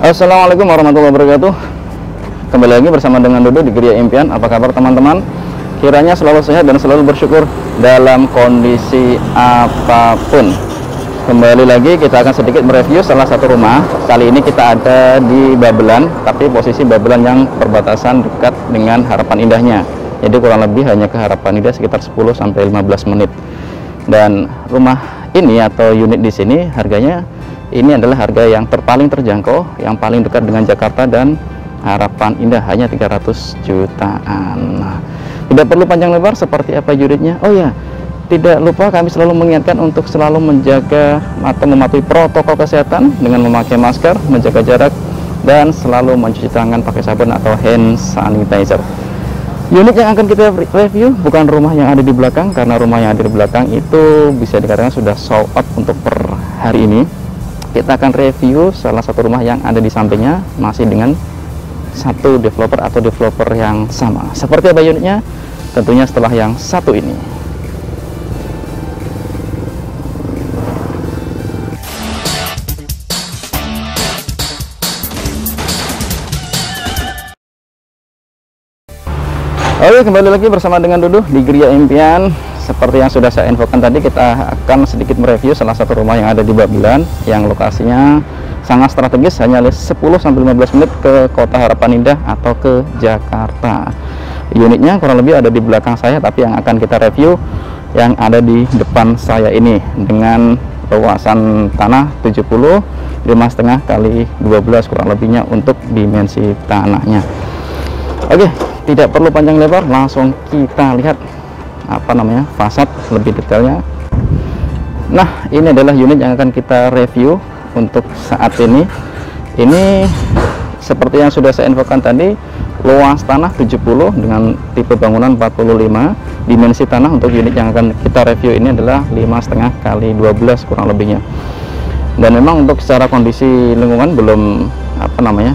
Assalamualaikum warahmatullahi wabarakatuh. Kembali lagi bersama dengan Dodo di Geria Impian. Apa kabar teman-teman? Kiranya selalu sehat dan selalu bersyukur dalam kondisi apapun. Kembali lagi kita akan sedikit mereview salah satu rumah. Kali ini kita ada di Babelan, tapi posisi Babelan yang perbatasan dekat dengan Harapan Indahnya. Jadi kurang lebih hanya ke Harapan Indah sekitar 10-15 menit. Dan rumah ini atau unit di sini harganya ini adalah harga yang terpaling terjangkau, yang paling dekat dengan Jakarta dan Harapan Indah, hanya 300 jutaan. Nah, tidak perlu panjang lebar seperti apa unitnya. Oh ya, tidak lupa kami selalu mengingatkan untuk selalu menjaga atau mematuhi protokol kesehatan dengan memakai masker, menjaga jarak, dan selalu mencuci tangan pakai sabun atau hand sanitizer. Unit yang akan kita review bukan rumah yang ada di belakang, karena rumah yang ada di belakang itu bisa dikatakan sudah sold out untuk per hari ini. Kita akan review salah satu rumah yang ada di sampingnya, masih dengan satu developer atau developer yang sama. Seperti apa unitnya? Tentunya setelah yang satu ini. Oke, kembali lagi bersama dengan Dodo di Geria Impian. Seperti yang sudah saya infokan tadi, kita akan sedikit mereview salah satu rumah yang ada di Babelan, yang lokasinya sangat strategis, hanya 10-15 menit ke kota Harapan Indah atau ke Jakarta. Unitnya kurang lebih ada di belakang saya, tapi yang akan kita review yang ada di depan saya ini, dengan luasan tanah 75,5 kali 12 kurang lebihnya untuk dimensi tanahnya. Oke, tidak perlu panjang lebar, langsung kita lihat fasad lebih detailnya. Nah, ini adalah unit yang akan kita review untuk saat ini. Ini seperti yang sudah saya infokan tadi, luas tanah 70 dengan tipe bangunan 45. Dimensi tanah untuk unit yang akan kita review ini adalah 5,5 kali 12 kurang lebihnya. Dan memang untuk secara kondisi lingkungan belum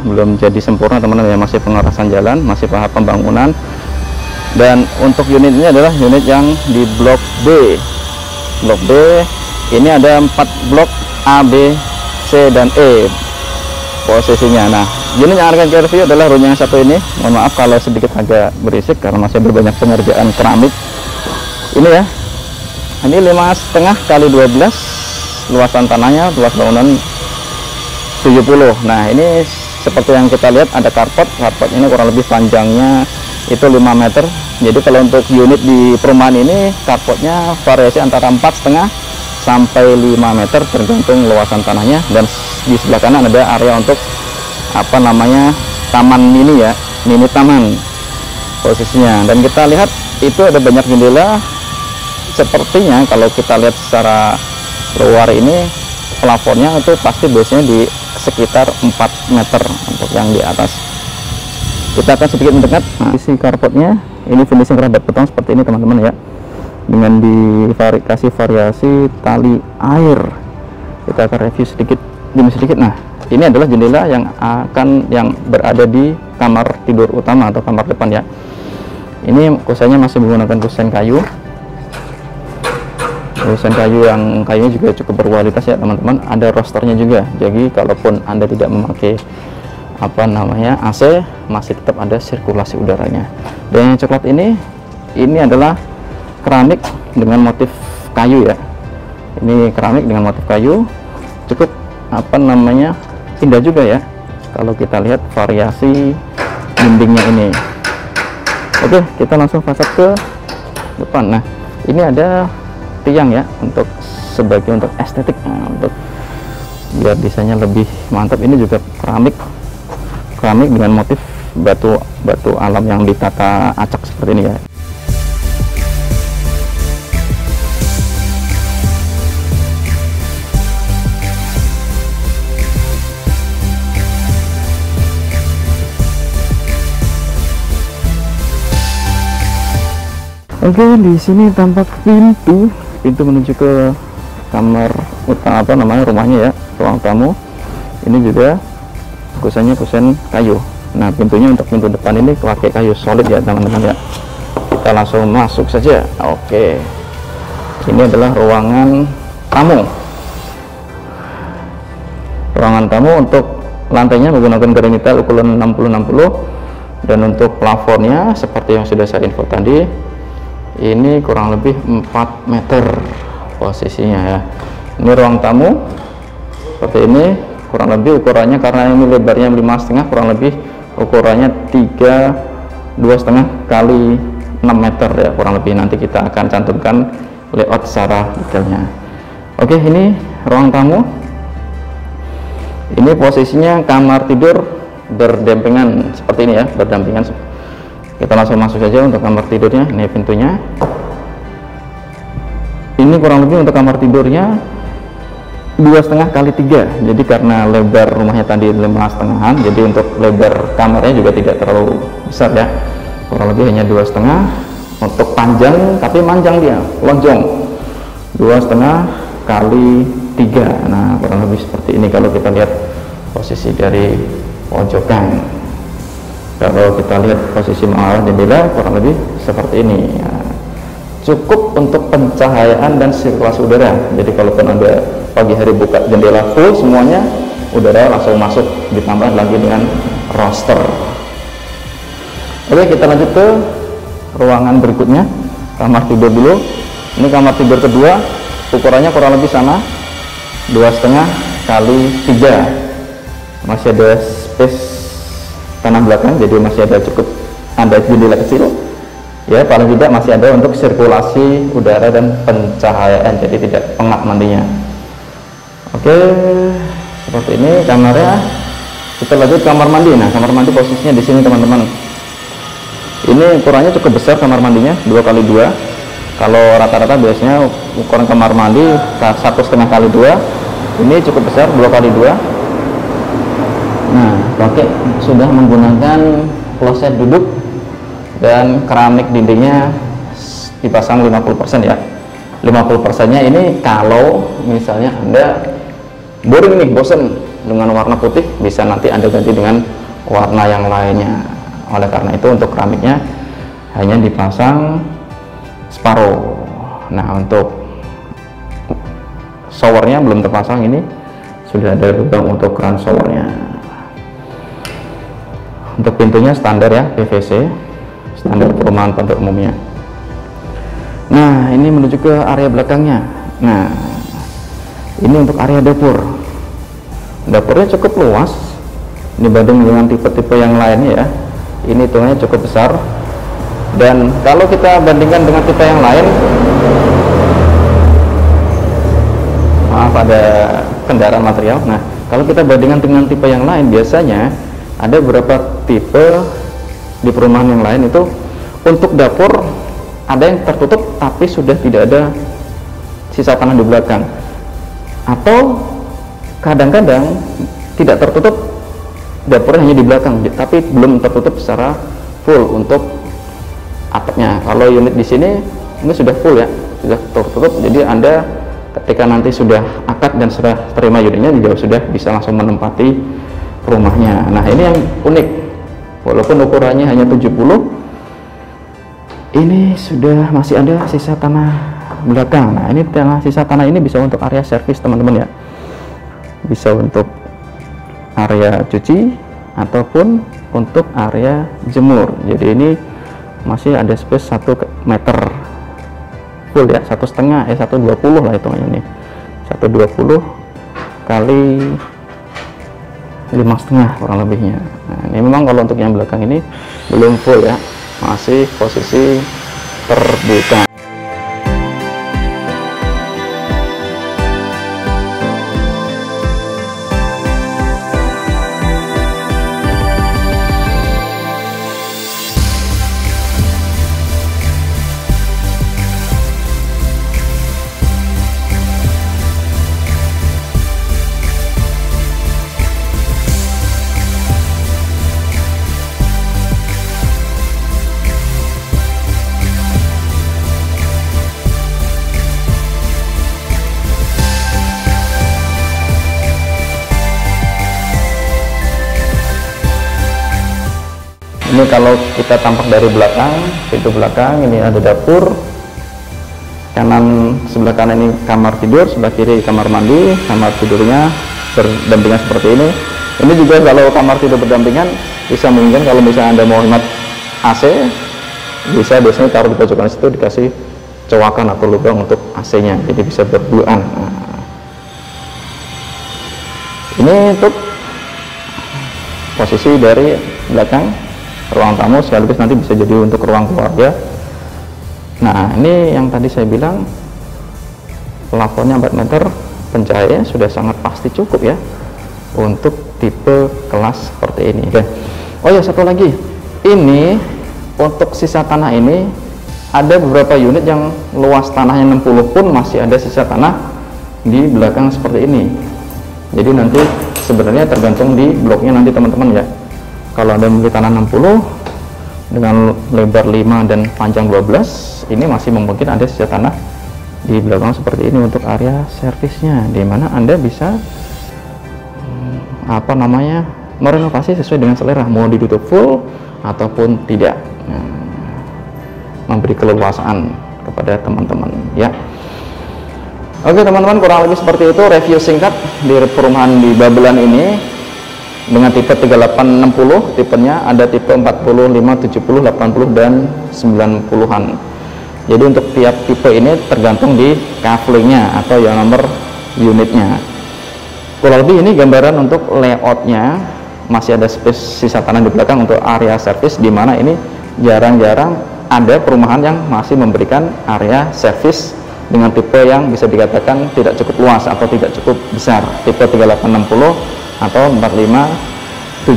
belum jadi sempurna teman-teman ya, masih pengerasan jalan, masih tahap pembangunan. Dan untuk unit ini adalah unit yang di blok B. Blok B ini ada 4 blok A, B, C, dan E posisinya. Nah, unit yang akan kita review adalah room yang satu ini. Mohon maaf kalau sedikit agak berisik karena masih berbanyak pengerjaan keramik ini ya. Ini 5,5 kali 12 luasan tanahnya, luas bangunan 70. Nah, ini seperti yang kita lihat ada carport ini kurang lebih panjangnya itu 5 meter. Jadi kalau untuk unit di perumahan ini carportnya variasi antara 4,5 sampai 5 meter tergantung luasan tanahnya. Dan di sebelah kanan ada area untuk taman mini ya, mini taman posisinya. Dan kita lihat itu ada banyak jendela. Sepertinya kalau kita lihat secara luar ini plafonnya itu pasti biasanya di sekitar 4 meter untuk yang di atas. Kita akan sedikit mendekat. Nah, isi carportnya ini finishing kerabat beton seperti ini teman-teman ya, dengan dikasih variasi tali air. Kita akan review sedikit demi sedikit. Nah, ini adalah jendela yang berada di kamar tidur utama atau kamar depan ya. Ini kusennya masih menggunakan kusen kayu. Kusen kayu yang kayunya juga cukup berkualitas ya teman-teman. Ada rosternya juga, jadi kalaupun Anda tidak memakai AC, masih tetap ada sirkulasi udaranya. Dan yang coklat ini adalah keramik dengan motif kayu ya. Ini keramik dengan motif kayu, cukup indah juga ya kalau kita lihat variasi dindingnya ini. Oke, kita langsung fasad ke depan. Nah, ini ada tiang ya untuk sebagai untuk estetik, untuk biar desainnya lebih mantap. Ini juga keramik dengan motif batu alam yang ditata acak seperti ini ya. Oke, di sini tampak pintu menuju ke kamar utama rumahnya ya, ruang tamu. Ini juga kusennya kusen kayu. Nah, pintunya untuk pintu depan ini pakai kayu solid ya teman-teman ya. Kita langsung masuk saja. Oke, ini adalah ruangan tamu. Ruangan tamu untuk lantainya menggunakan granita ukuran 60-60, dan untuk plafonnya seperti yang sudah saya info tadi, ini kurang lebih 4 meter posisinya ya. Ini ruang tamu seperti ini, kurang lebih ukurannya, karena ini lebarnya 5,5, kurang lebih ukurannya 2,5 kali 6 meter ya kurang lebih. Nanti kita akan cantumkan layout secara detailnya. Oke, ini ruang tamu. Ini posisinya kamar tidur berdampingan seperti ini ya, berdampingan. Kita langsung masuk saja untuk kamar tidurnya. Ini pintunya. Ini kurang lebih untuk kamar tidurnya 2,5 kali 3. Jadi karena lebar rumahnya tadi 5,5-an, jadi untuk lebar kamarnya juga tidak terlalu besar ya, kurang lebih hanya 2,5. Untuk panjang, tapi panjang dia lonjong 2,5 kali 3. Nah kurang lebih seperti ini kalau kita lihat posisi dari pojokan. Kalau kita lihat posisi mengarah jendela kurang lebih seperti ini ya. Cukup untuk pencahayaan dan sirkulasi udara. Jadi kalaupun Anda pagi hari buka jendela full semuanya, udara langsung masuk, ditambah lagi dengan roster. Oke, kita lanjut ke ruangan berikutnya, kamar tidur dulu. Ini kamar tidur kedua, ukurannya kurang lebih sama, 2,5 kali 3. Masih ada space tanah belakang, jadi masih ada cukup, ada jendela kecil ya, paling tidak masih ada untuk sirkulasi udara dan pencahayaan, jadi tidak pengap mandinya. Oke, seperti ini kamarnya. Kita lanjut kamar mandi. Nah, kamar mandi posisinya di sini teman-teman. Ini ukurannya cukup besar kamar mandinya, 2x2. Kalau rata-rata biasanya ukuran kamar mandi 1,5 kali 2. Ini cukup besar, 2x2. Nah, pakai sudah menggunakan kloset duduk dan keramik dindingnya dipasang 50% ya. 50%-nya ini kalau misalnya Anda boring nih, bosen dengan warna putih, bisa nanti Anda ganti dengan warna yang lainnya. Oleh karena itu untuk keramiknya hanya dipasang separuh. Nah, untuk showernya belum terpasang, ini sudah ada lubang untuk keran showernya. Untuk pintunya standar ya, PVC, standar perumahan pada umumnya. Nah, ini menuju ke area belakangnya. Nah, ini untuk area dapur. Dapurnya cukup luas dibanding dengan tipe-tipe yang lainnya ya. Ini hitungannya cukup besar. Dan kalau kita bandingkan dengan tipe yang lain, maaf ada kendaraan material. Nah, kalau kita bandingkan dengan tipe yang lain, biasanya ada beberapa tipe di perumahan yang lain itu untuk dapur ada yang tertutup tapi sudah tidak ada sisa tanah di belakang, atau kadang-kadang tidak tertutup, dapurnya hanya di belakang tapi belum tertutup secara full untuk atapnya. Kalau unit di sini ini sudah full ya, sudah tertutup, jadi Anda ketika nanti sudah akad dan sudah terima unitnya juga sudah bisa langsung menempati rumahnya. Nah, ini yang unik, walaupun ukurannya hanya 70, ini sudah masih ada sisa tanah belakang. Nah, ini sisa tanah ini bisa untuk area servis teman-teman ya, bisa untuk area cuci ataupun untuk area jemur. Jadi ini masih ada space 1 meter full ya, 1,5 120 lah hitungannya. Ini 120 kali 5,5 kurang lebihnya. Nah, ini memang kalau untuk yang belakang ini belum full ya, masih posisi terbuka. Ini kalau kita tampak dari belakang, pintu belakang, ini ada dapur, kanan sebelah kanan ini kamar tidur, sebelah kiri kamar mandi. Kamar tidurnya berdampingan seperti ini. Ini juga kalau kamar tidur berdampingan bisa mungkin kalau misalnya Anda mau hemat AC, bisa biasanya taruh di pojokan situ, dikasih cowakan atau lubang untuk AC-nya, jadi bisa berduaan. Nah, ini untuk posisi dari belakang ruang tamu, sekaligus nanti bisa jadi untuk ruang keluarga. Nah, ini yang tadi saya bilang plafonnya 4 meter, pencahayaan sudah sangat pasti cukup ya untuk tipe kelas seperti ini. Oke. Oh ya, satu lagi, ini untuk sisa tanah ini ada beberapa unit yang luas tanahnya 60 pun masih ada sisa tanah di belakang seperti ini. Jadi nanti sebenarnya tergantung di bloknya nanti teman-teman ya. Kalau ada memiliki tanah 60 dengan lebar 5 dan panjang 12, ini masih memungkinkan ada sisa tanah di belakang seperti ini untuk area servisnya, di mana Anda bisa merenovasi sesuai dengan selera, mau ditutup full ataupun tidak, memberi keleluasaan kepada teman-teman ya. Oke teman-teman, kurang lebih seperti itu review singkat di perumahan di Babelan ini dengan tipe 3860. tipenya ada tipe 45, 70, 80 dan 90-an. Jadi untuk tiap tipe ini tergantung di kaflingnya atau yang nomor unitnya. Kurang lebih ini gambaran untuk layoutnya. Masih ada space sisa tanah di belakang untuk area servis, di mana ini jarang-jarang ada perumahan yang masih memberikan area servis dengan tipe yang bisa dikatakan tidak cukup luas atau tidak cukup besar, tipe 3860 atau 4570.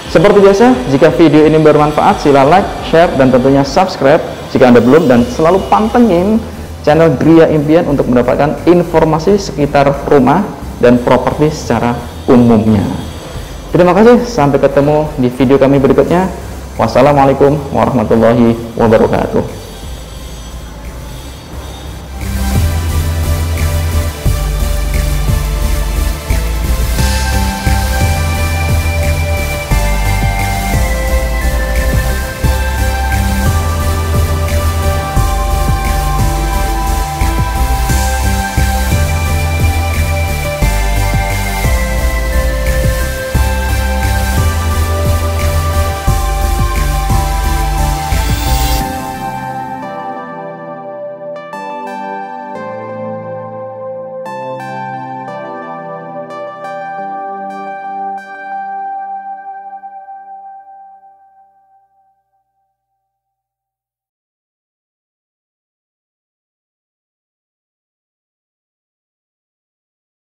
Seperti biasa, jika video ini bermanfaat, sila like, share, dan tentunya subscribe jika Anda belum, dan selalu pantengin channel Gria Impian untuk mendapatkan informasi sekitar rumah dan properti secara umumnya. Terima kasih, sampai ketemu di video kami berikutnya. Wassalamualaikum warahmatullahi wabarakatuh.